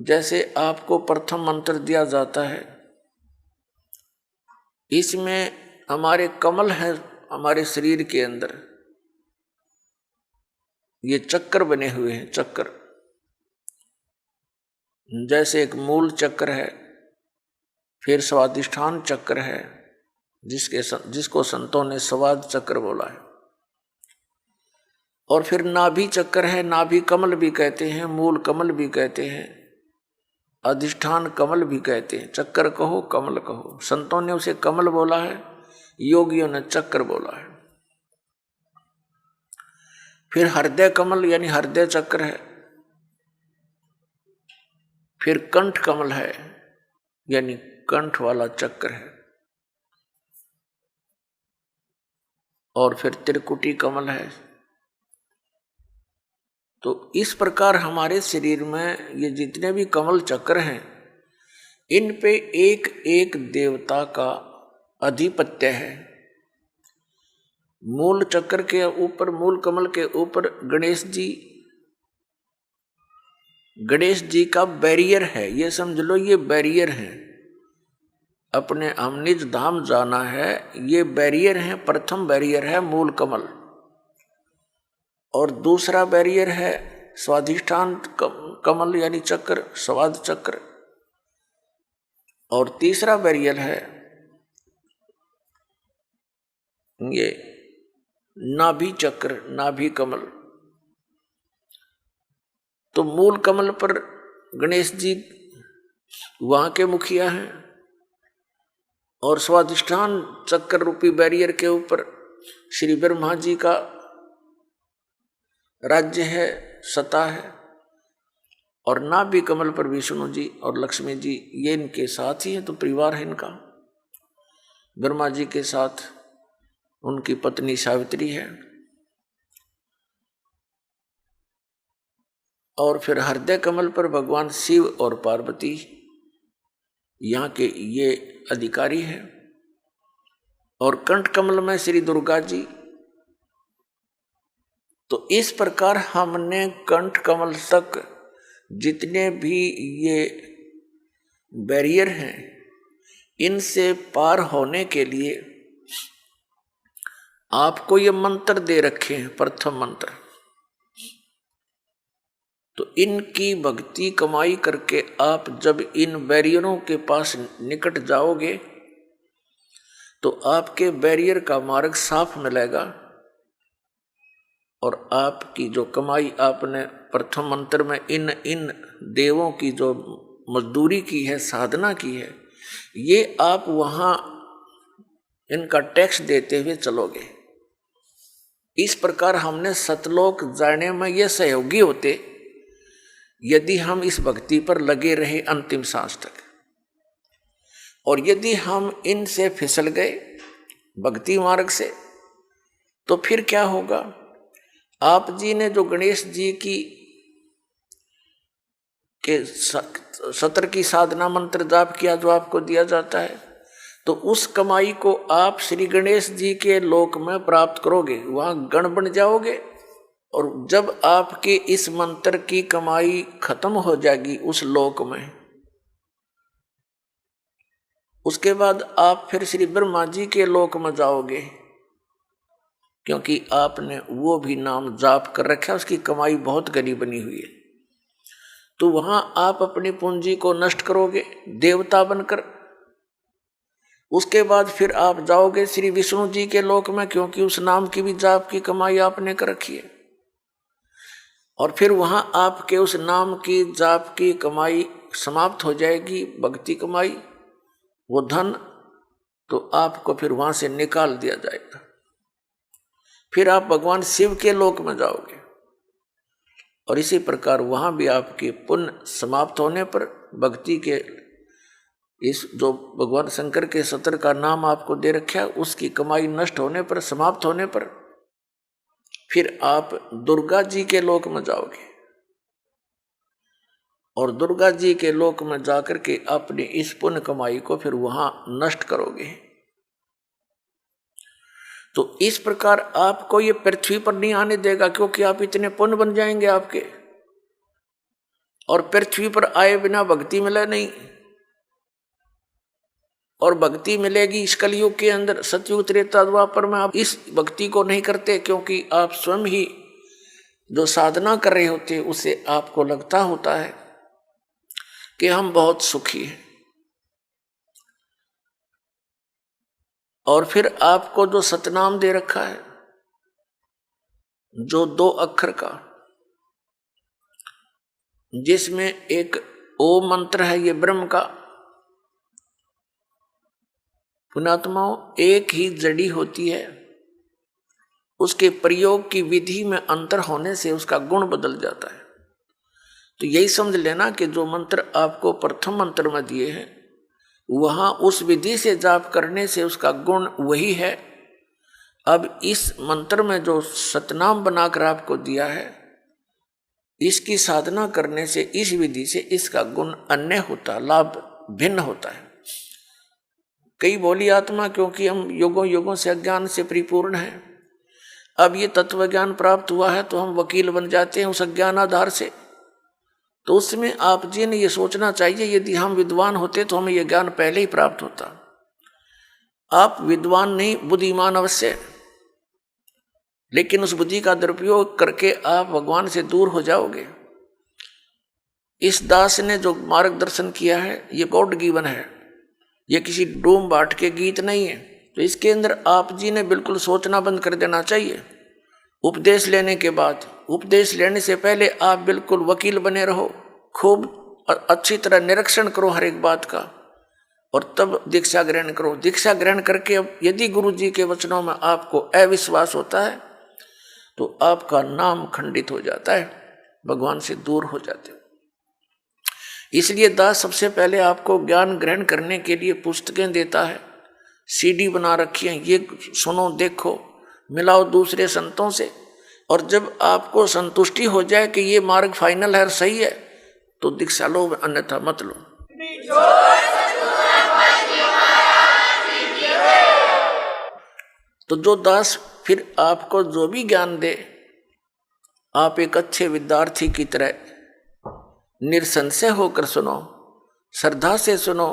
जैसे आपको प्रथम मंत्र दिया जाता है, इसमें हमारे कमल है, हमारे शरीर के अंदर ये चक्कर बने हुए हैं। चक्कर जैसे एक मूल चक्र है, फिर स्वादिष्ठान चक्र है, जिसको संतों ने स्वाद चक्र बोला है, और फिर नाभि चक्र है। नाभि कमल भी कहते हैं, मूल कमल भी कहते हैं, अधिष्ठान कमल भी कहते हैं। चक्कर कहो कमल कहो, संतों ने उसे कमल बोला है, योगियों ने चक्र बोला है। फिर हृदय कमल यानी हृदय चक्र है, फिर कंठ कमल है यानी कंठ वाला चक्र है, और फिर त्रिकुटी कमल है। तो इस प्रकार हमारे शरीर में ये जितने भी कमल चक्र हैं, इन पे एक एक देवता का आधिपत्य है। मूल चक्र के ऊपर, मूल कमल के ऊपर गणेश जी का बैरियर है। ये समझ लो, ये बैरियर है। अपने हम निज धाम जाना है, ये बैरियर है। प्रथम बैरियर है मूल कमल, और दूसरा बैरियर है स्वाधिष्ठान कमल यानी चक्र, स्वाद चक्र, और तीसरा बैरियर है ये नाभि चक्र, नाभि कमल। तो मूल कमल पर गणेश जी वहां के मुखिया हैं, और स्वाधिष्ठान चक्र रूपी बैरियर के ऊपर श्री ब्रह्मा जी का राज्य है, सत्ता है, और नाभि कमल पर विष्णु जी और लक्ष्मी जी, ये इनके साथ ही है। तो परिवार है इनका। ब्रह्मा जी के साथ उनकी पत्नी सावित्री है, और फिर हृदय कमल पर भगवान शिव और पार्वती यहाँ के ये अधिकारी हैं, और कंठ कमल में श्री दुर्गा जी। तो इस प्रकार हमने कंठ कमल तक जितने भी ये बैरियर हैं, इनसे पार होने के लिए आपको ये मंत्र दे रखे हैं, प्रथम मंत्र। तो इनकी भक्ति कमाई करके आप जब इन बैरियरों के पास निकट जाओगे, तो आपके बैरियर का मार्ग साफ मिलेगा, और आपकी जो कमाई आपने प्रथम मंत्र में इन देवों की जो मजदूरी की है, साधना की है, ये आप वहां इनका टैक्स देते हुए चलोगे। इस प्रकार हमने सतलोक जाने में ये सहयोगी होते यदि हम इस भक्ति पर लगे रहे अंतिम सांस तक। और यदि हम इनसे फिसल गए भक्ति मार्ग से, तो फिर क्या होगा? आप जी ने जो गणेश जी की के सत्र की साधना मंत्र जाप किया, जो आपको दिया जाता है, तो उस कमाई को आप श्री गणेश जी के लोक में प्राप्त करोगे, वहां गण बन जाओगे। और जब आपके इस मंत्र की कमाई खत्म हो जाएगी उस लोक में, उसके बाद आप फिर श्री ब्रह्मा जी के लोक में जाओगे, क्योंकि आपने वो भी नाम जाप कर रखा है, उसकी कमाई बहुत घनी बनी हुई है। तो वहां आप अपनी पूंजी को नष्ट करोगे देवता बनकर। उसके बाद फिर आप जाओगे श्री विष्णु जी के लोक में, क्योंकि उस नाम की भी जाप की कमाई आपने कर रखी है। और फिर वहां आपके उस नाम की जाप की कमाई समाप्त हो जाएगी, भक्ति कमाई, वो धन, तो आपको फिर वहां से निकाल दिया जाएगा। फिर आप भगवान शिव के लोक में जाओगे, और इसी प्रकार वहां भी आपके पुण्य समाप्त होने पर, भक्ति के इस जो भगवान शंकर के सत्र का नाम आपको दे रखा है, उसकी कमाई नष्ट होने पर, समाप्त होने पर, फिर आप दुर्गा जी के लोक में जाओगे, और दुर्गा जी के लोक में जाकर के अपनी इस पुण्य कमाई को फिर वहां नष्ट करोगे। तो इस प्रकार आपको ये पृथ्वी पर नहीं आने देगा, क्योंकि आप इतने पुण्य बन जाएंगे आपके। और पृथ्वी पर आए बिना भक्ति मिले नहीं, और भक्ति मिलेगी इस कलयुग के अंदर। सतयुग त्रेता द्वापर में आप इस भक्ति को नहीं करते, क्योंकि आप स्वयं ही जो साधना कर रहे होते उसे आपको लगता होता है कि हम बहुत सुखी हैं। और फिर आपको जो सतनाम दे रखा है, जो 2 अक्षर का, जिसमें एक ओम मंत्र है, ये ब्रह्म का। पुण्यात्माओं, एक ही जड़ी होती है, उसके प्रयोग की विधि में अंतर होने से उसका गुण बदल जाता है। तो यही समझ लेना कि जो मंत्र आपको प्रथम मंत्र में दिए हैं, वहां उस विधि से जाप करने से उसका गुण वही है। अब इस मंत्र में जो सतनाम बनाकर आपको दिया है, इसकी साधना करने से, इस विधि से इसका गुण अन्य होता, लाभ भिन्न होता है। कई बोली आत्मा, क्योंकि हम युगों युगों से अज्ञान से परिपूर्ण हैं, अब ये तत्व ज्ञान प्राप्त हुआ है तो हम वकील बन जाते हैं उस अज्ञान आधार से। तो उसमें आप जी ने ये सोचना चाहिए, यदि हम विद्वान होते तो हमें यह ज्ञान पहले ही प्राप्त होता। आप विद्वान नहीं, बुद्धिमान अवश्य, लेकिन उस बुद्धि का दुरुपयोग करके आप भगवान से दूर हो जाओगे। इस दास ने जो मार्गदर्शन किया है, ये गॉड गिवन है, ये किसी डूम बाट के गीत नहीं है। तो इसके अंदर आप जी ने बिल्कुल सोचना बंद कर देना चाहिए। उपदेश लेने के बाद, उपदेश लेने से पहले आप बिल्कुल वकील बने रहो, खूब अच्छी तरह निरीक्षण करो हर एक बात का, और तब दीक्षा ग्रहण करो। दीक्षा ग्रहण करके अब यदि गुरु जी के वचनों में आपको अविश्वास होता है तो आपका नाम खंडित हो जाता है, भगवान से दूर हो जाते हो। इसलिए दास सबसे पहले आपको ज्ञान ग्रहण करने के लिए पुस्तकें देता है, सीडी बना रखी है, ये सुनो, देखो, मिलाओ दूसरे संतों से, और जब आपको संतुष्टि हो जाए कि ये मार्ग फाइनल है और सही है, तो दीक्षा लो, अन्यथा मत लो। तो जो दास फिर आपको जो भी ज्ञान दे, आप एक अच्छे विद्यार्थी की तरह निसंशय होकर सुनो, श्रद्धा से सुनो।